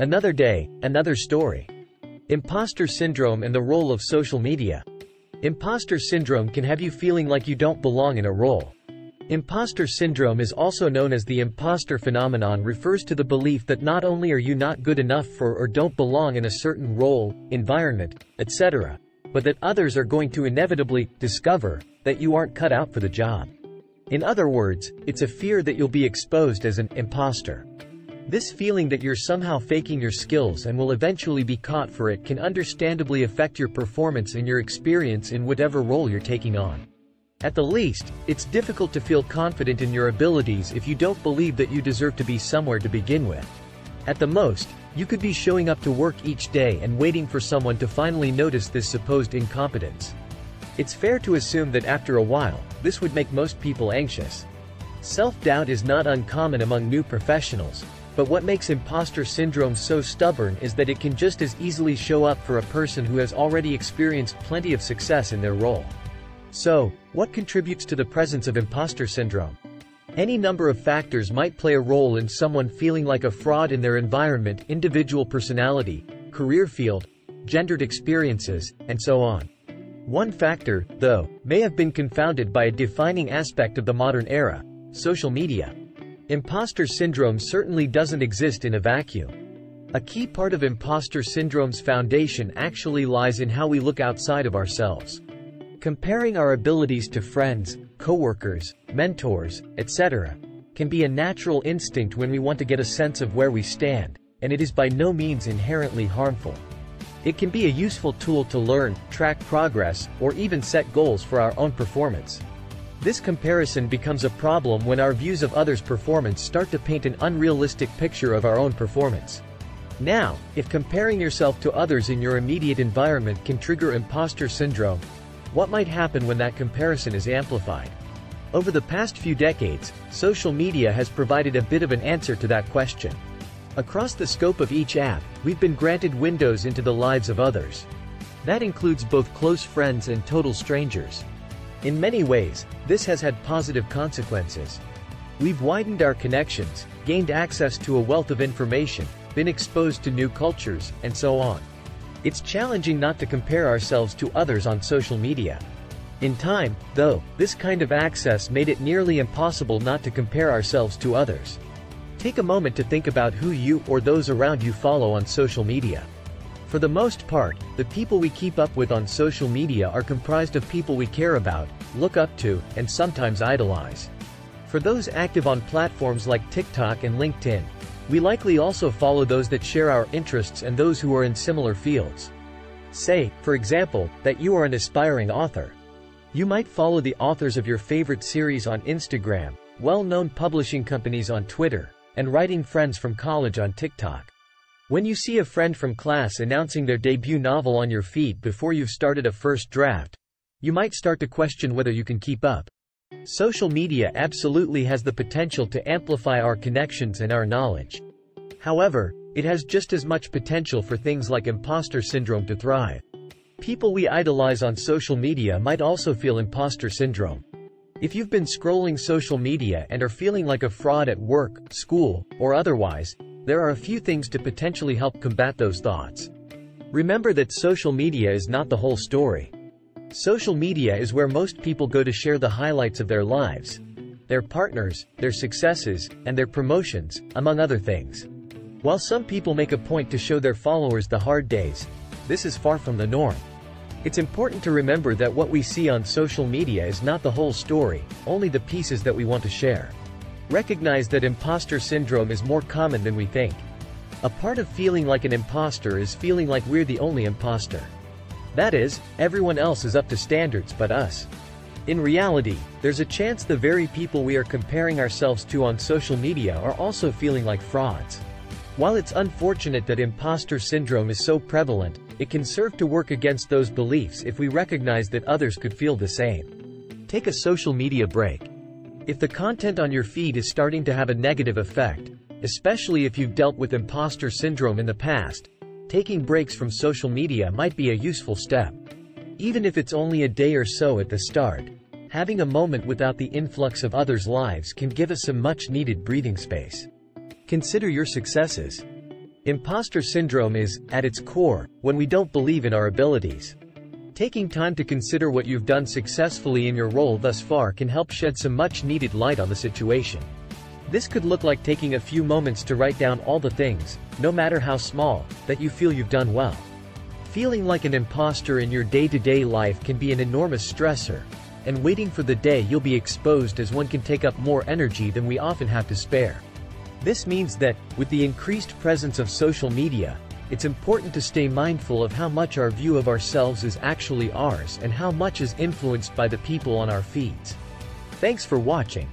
Another day, another story. Imposter syndrome and the role of social media. Imposter syndrome can have you feeling like you don't belong in a role. Imposter syndrome is also known as the imposter phenomenon, refers to the belief that not only are you not good enough for or don't belong in a certain role, environment, etc., but that others are going to inevitably discover that you aren't cut out for the job. In other words, it's a fear that you'll be exposed as an imposter. This feeling that you're somehow faking your skills and will eventually be caught for it can understandably affect your performance and your experience in whatever role you're taking on. At the least, it's difficult to feel confident in your abilities if you don't believe that you deserve to be somewhere to begin with. At the most, you could be showing up to work each day and waiting for someone to finally notice this supposed incompetence. It's fair to assume that after a while, this would make most people anxious. Self-doubt is not uncommon among new professionals, but what makes imposter syndrome so stubborn is that it can just as easily show up for a person who has already experienced plenty of success in their role. So, what contributes to the presence of imposter syndrome? Any number of factors might play a role in someone feeling like a fraud in their environment, individual personality, career field, gendered experiences, and so on. One factor, though, may have been confounded by a defining aspect of the modern era: social media. Imposter syndrome certainly doesn't exist in a vacuum. A key part of imposter syndrome's foundation actually lies in how we look outside of ourselves. Comparing our abilities to friends, coworkers, mentors, etc., can be a natural instinct when we want to get a sense of where we stand, and it is by no means inherently harmful. It can be a useful tool to learn, track progress, or even set goals for our own performance. This comparison becomes a problem when our views of others' performance start to paint an unrealistic picture of our own performance. Now, if comparing yourself to others in your immediate environment can trigger imposter syndrome, what might happen when that comparison is amplified? Over the past few decades, social media has provided a bit of an answer to that question. Across the scope of each app, we've been granted windows into the lives of others. That includes both close friends and total strangers. In many ways, this has had positive consequences. We've widened our connections, gained access to a wealth of information, been exposed to new cultures, and so on. It's challenging not to compare ourselves to others on social media. In time, though, this kind of access made it nearly impossible not to compare ourselves to others. Take a moment to think about who you or those around you follow on social media. For the most part, the people we keep up with on social media are comprised of people we care about, look up to, and sometimes idolize. For those active on platforms like TikTok and LinkedIn, we likely also follow those that share our interests and those who are in similar fields. Say, for example, that you are an aspiring author. You might follow the authors of your favorite series on Instagram, well-known publishing companies on Twitter, and writing friends from college on TikTok. When you see a friend from class announcing their debut novel on your feed before you've started a first draft, you might start to question whether you can keep up. Social media absolutely has the potential to amplify our connections and our knowledge. However, it has just as much potential for things like imposter syndrome to thrive. People we idolize on social media might also feel imposter syndrome. If you've been scrolling social media and are feeling like a fraud at work, school, or otherwise, there are a few things to potentially help combat those thoughts. Remember that social media is not the whole story. Social media is where most people go to share the highlights of their lives, their partners, their successes, and their promotions, among other things. While some people make a point to show their followers the hard days, this is far from the norm. It's important to remember that what we see on social media is not the whole story, only the pieces that we want to share. Recognize that imposter syndrome is more common than we think. A part of feeling like an imposter is feeling like we're the only imposter. That is, everyone else is up to standards but us. In reality, there's a chance the very people we are comparing ourselves to on social media are also feeling like frauds. While it's unfortunate that imposter syndrome is so prevalent, it can serve to work against those beliefs if we recognize that others could feel the same. Take a social media break. If the content on your feed is starting to have a negative effect, especially if you've dealt with imposter syndrome in the past, taking breaks from social media might be a useful step. Even if it's only a day or so at the start, having a moment without the influx of others' lives can give us some much-needed breathing space. Consider your successes. Imposter syndrome is, at its core, when we don't believe in our abilities. Taking time to consider what you've done successfully in your role thus far can help shed some much-needed light on the situation. This could look like taking a few moments to write down all the things, no matter how small, that you feel you've done well. Feeling like an imposter in your day-to-day life can be an enormous stressor, and waiting for the day you'll be exposed as one can take up more energy than we often have to spare. This means that, with the increased presence of social media, it's important to stay mindful of how much our view of ourselves is actually ours and how much is influenced by the people on our feeds. Thanks for watching.